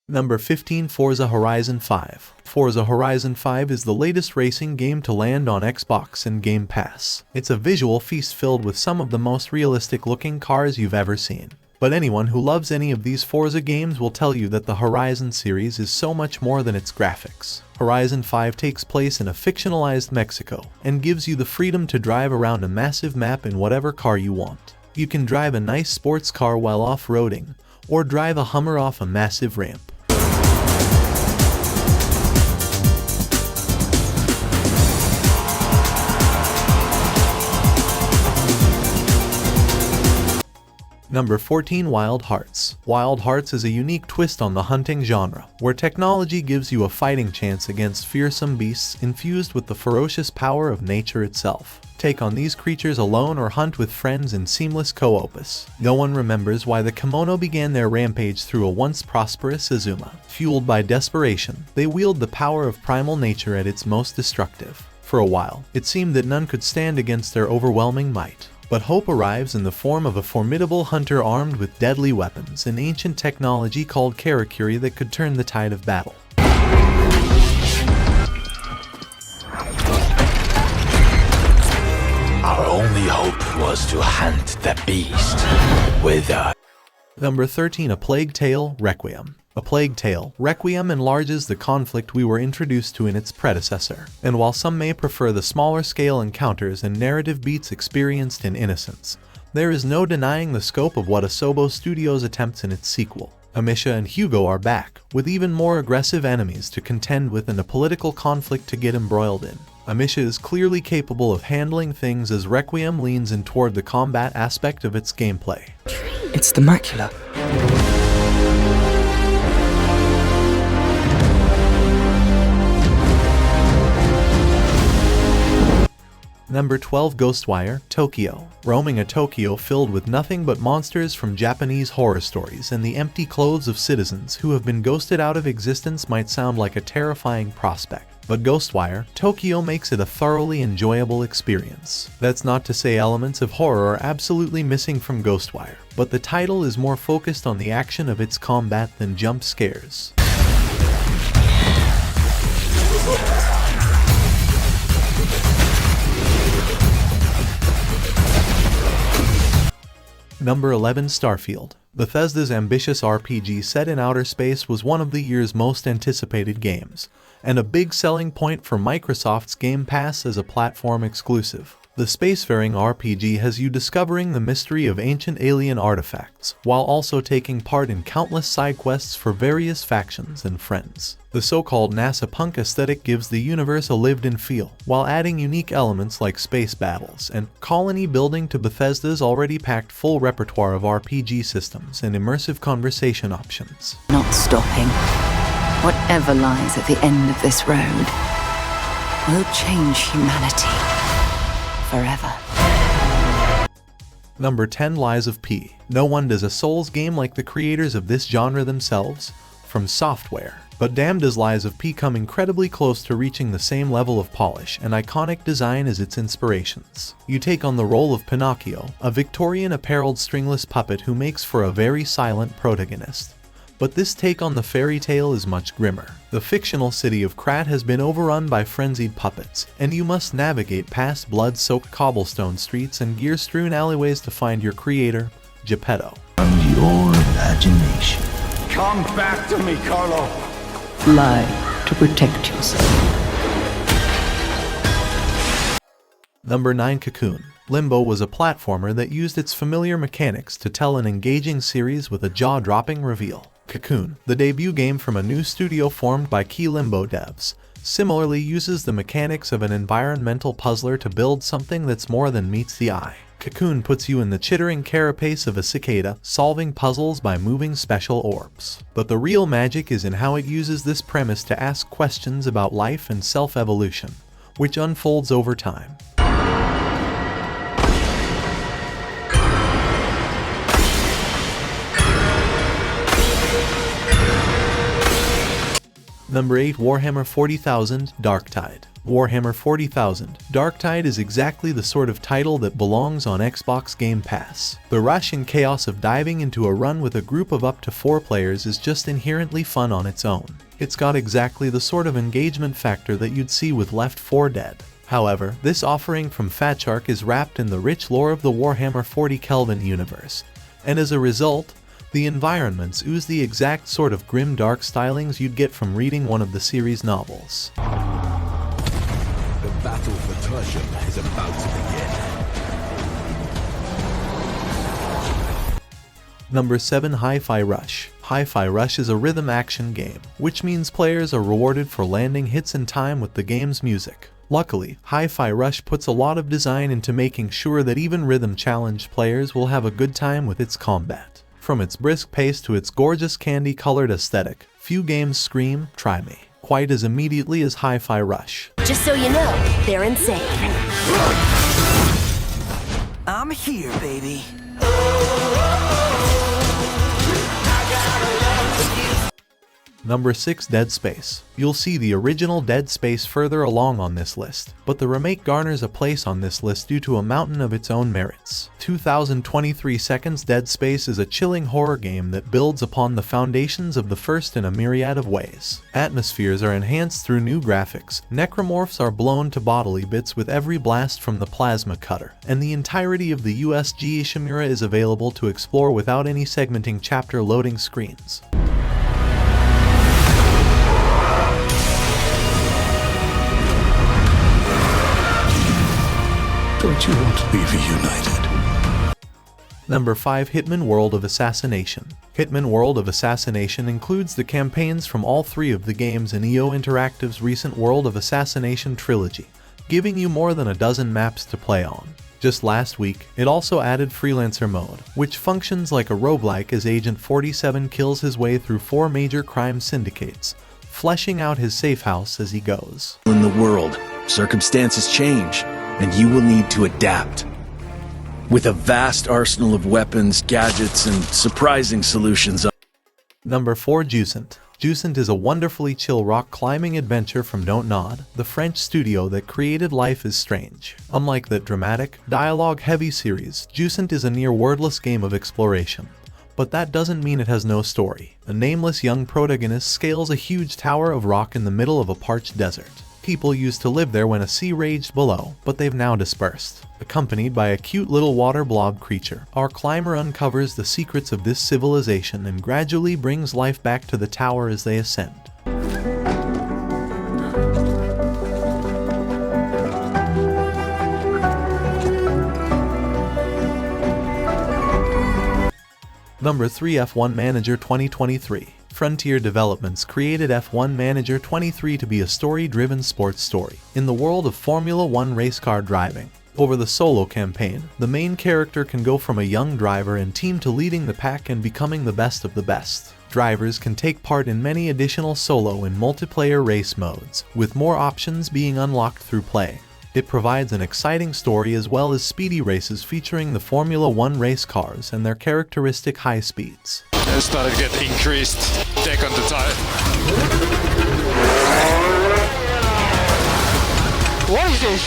Number 15. Forza Horizon 5. Forza Horizon 5 is the latest racing game to land on Xbox and Game Pass. It's a visual feast filled with some of the most realistic looking cars you've ever seen. But anyone who loves any of these Forza games will tell you that the Horizon series is so much more than its graphics. Horizon 5 takes place in a fictionalized Mexico and gives you the freedom to drive around a massive map in whatever car you want. You can drive a nice sports car while off-roading, or drive a Hummer off a massive ramp. Number 14. Wild Hearts. Wild Hearts is a unique twist on the hunting genre, where technology gives you a fighting chance against fearsome beasts infused with the ferocious power of nature itself. Take on these creatures alone or hunt with friends in seamless co-opus. No one remembers why the kimono began their rampage through a once prosperous Azuma. Fueled by desperation, they wield the power of primal nature at its most destructive. For a while, it seemed that none could stand against their overwhelming might. But hope arrives in the form of a formidable hunter armed with deadly weapons and ancient technology called Karakuri that could turn the tide of battle. Our only hope was to hunt the beast with us. Number 13. A Plague Tale: Requiem. A Plague Tale: Requiem enlarges the conflict we were introduced to in its predecessor, and while some may prefer the smaller scale encounters and narrative beats experienced in Innocence, there is no denying the scope of what Asobo Studios attempts in its sequel. Amisha and Hugo are back, with even more aggressive enemies to contend with and a political conflict to get embroiled in. Amisha is clearly capable of handling things as Requiem leans in toward the combat aspect of its gameplay. It's the macula. Number 12. Ghostwire: Tokyo. Roaming a Tokyo filled with nothing but monsters from Japanese horror stories and the empty clothes of citizens who have been ghosted out of existence might sound like a terrifying prospect. But Ghostwire: Tokyo makes it a thoroughly enjoyable experience. That's not to say elements of horror are absolutely missing from Ghostwire, but the title is more focused on the action of its combat than jump scares. Number 11. Starfield. Bethesda's ambitious RPG set in outer space was one of the year's most anticipated games, and a big selling point for Microsoft's Game Pass as a platform exclusive. The spacefaring RPG has you discovering the mystery of ancient alien artifacts, while also taking part in countless side quests for various factions and friends. The so-called NASA punk aesthetic gives the universe a lived-in feel, while adding unique elements like space battles and colony building to Bethesda's already packed full repertoire of RPG systems and immersive conversation options. Not stopping. Whatever lies at the end of this road will change humanity forever. Number 10. Lies of P. No one does a Souls game like the creators of this genre themselves, from software. But damn does Lies of P come incredibly close to reaching the same level of polish and iconic design as its inspirations. You take on the role of Pinocchio, a Victorian-appareled stringless puppet who makes for a very silent protagonist. But this take on the fairy tale is much grimmer. The fictional city of Krat has been overrun by frenzied puppets, and you must navigate past blood-soaked cobblestone streets and gear-strewn alleyways to find your creator, Geppetto. And your imagination. Come back to me, Carlo. Lie to protect yourself. Number 9. Cocoon. Limbo was a platformer that used its familiar mechanics to tell an engaging series with a jaw-dropping reveal. Cocoon, the debut game from a new studio formed by key Limbo devs, similarly uses the mechanics of an environmental puzzler to build something that's more than meets the eye. Cocoon puts you in the chittering carapace of a cicada, solving puzzles by moving special orbs. But the real magic is in how it uses this premise to ask questions about life and self-evolution, which unfolds over time. Number 8. Warhammer 40,000: Darktide. Warhammer 40,000. Darktide is exactly the sort of title that belongs on Xbox Game Pass. The rush and chaos of diving into a run with a group of up to 4 players is just inherently fun on its own. It's got exactly the sort of engagement factor that you'd see with Left 4 Dead. However, this offering from Fatshark is wrapped in the rich lore of the Warhammer 40 Kelvin universe, and as a result, the environments ooze the exact sort of grim dark stylings you'd get from reading one of the series' novels. The battle for Tertium is about to begin. Number 7. Hi-Fi Rush. Hi-Fi Rush is a rhythm action game, which means players are rewarded for landing hits in time with the game's music. Luckily, Hi-Fi Rush puts a lot of design into making sure that even rhythm-challenged players will have a good time with its combat. From its brisk pace to its gorgeous candy-colored aesthetic, few games scream, "Try me," quite as immediately as Hi-Fi Rush. Just so you know, they're insane. I'm here, baby. Number 6. Dead Space. You'll see the original Dead Space further along on this list, but the remake garners a place on this list due to a mountain of its own merits. 2023 Seconds Dead Space is a chilling horror game that builds upon the foundations of the first in a myriad of ways. Atmospheres are enhanced through new graphics, necromorphs are blown to bodily bits with every blast from the plasma cutter, and the entirety of the USG Ishimura is available to explore without any segmenting chapter loading screens. Don't you want to be reunited? Number 5. Hitman World of Assassination. Hitman World of Assassination includes the campaigns from all 3 of the games in EO Interactive's recent World of Assassination trilogy, giving you more than a dozen maps to play on. Just last week, it also added Freelancer mode, which functions like a roguelike as Agent 47 kills his way through 4 major crime syndicates, fleshing out his safe house as he goes. In the world, circumstances change, and you will need to adapt. With a vast arsenal of weapons, gadgets, and surprising solutions. Number 4. Jusant. Jusant is a wonderfully chill rock climbing adventure from Don't Nod, the French studio that created Life is Strange. Unlike that dramatic, dialogue-heavy series, Jusant is a near-wordless game of exploration. But that doesn't mean it has no story. A nameless young protagonist scales a huge tower of rock in the middle of a parched desert. People used to live there when a sea raged below, but they've now dispersed. Accompanied by a cute little water blob creature, our climber uncovers the secrets of this civilization and gradually brings life back to the tower as they ascend. Number 3. F1 Manager 2023. Frontier Developments created F1 Manager 23 to be a story-driven sports story in the world of Formula 1 race car driving. Over the solo campaign, the main character can go from a young driver and team to leading the pack and becoming the best of the best. Drivers can take part in many additional solo and multiplayer race modes, with more options being unlocked through play. It provides an exciting story as well as speedy races featuring the Formula 1 race cars and their characteristic high speeds. I started to get increased deck on the tire. What is this?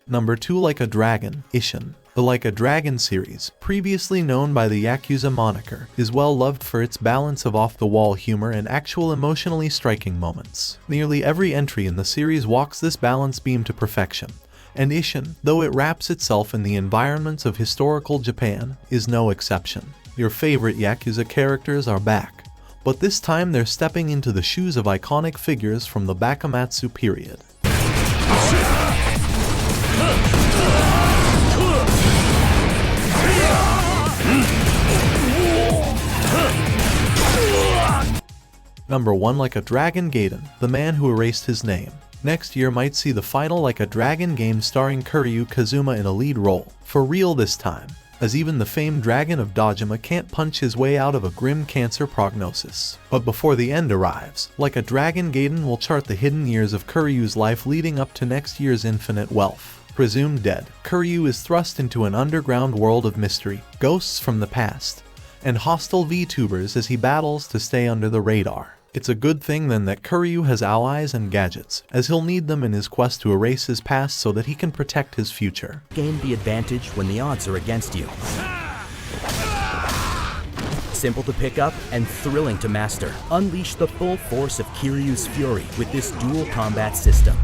Number 2. Like a Dragon, Ishin. The Like a Dragon series, previously known by the Yakuza moniker, is well loved for its balance of off-the-wall humor and actual emotionally striking moments. Nearly every entry in the series walks this balance beam to perfection, and Ishin, though it wraps itself in the environments of historical Japan, is no exception. Your favorite Yakuza characters are back, but this time they're stepping into the shoes of iconic figures from the Bakamatsu period. Number 1. Like a Dragon Gaiden, the man who erased his name. Next year might see the final Like a Dragon game starring Kiryu Kazuma in a lead role, for real this time, as even the famed Dragon of Dojima can't punch his way out of a grim cancer prognosis. But before the end arrives, Like a Dragon Gaiden will chart the hidden years of Kiryu's life leading up to next year's infinite wealth. Presumed dead, Kiryu is thrust into an underground world of mystery, ghosts from the past, and hostile VTubers as he battles to stay under the radar. It's a good thing then that Kiryu has allies and gadgets, as he'll need them in his quest to erase his past so that he can protect his future. Gain the advantage when the odds are against you. Simple to pick up and thrilling to master. Unleash the full force of Kiryu's fury with this dual combat system.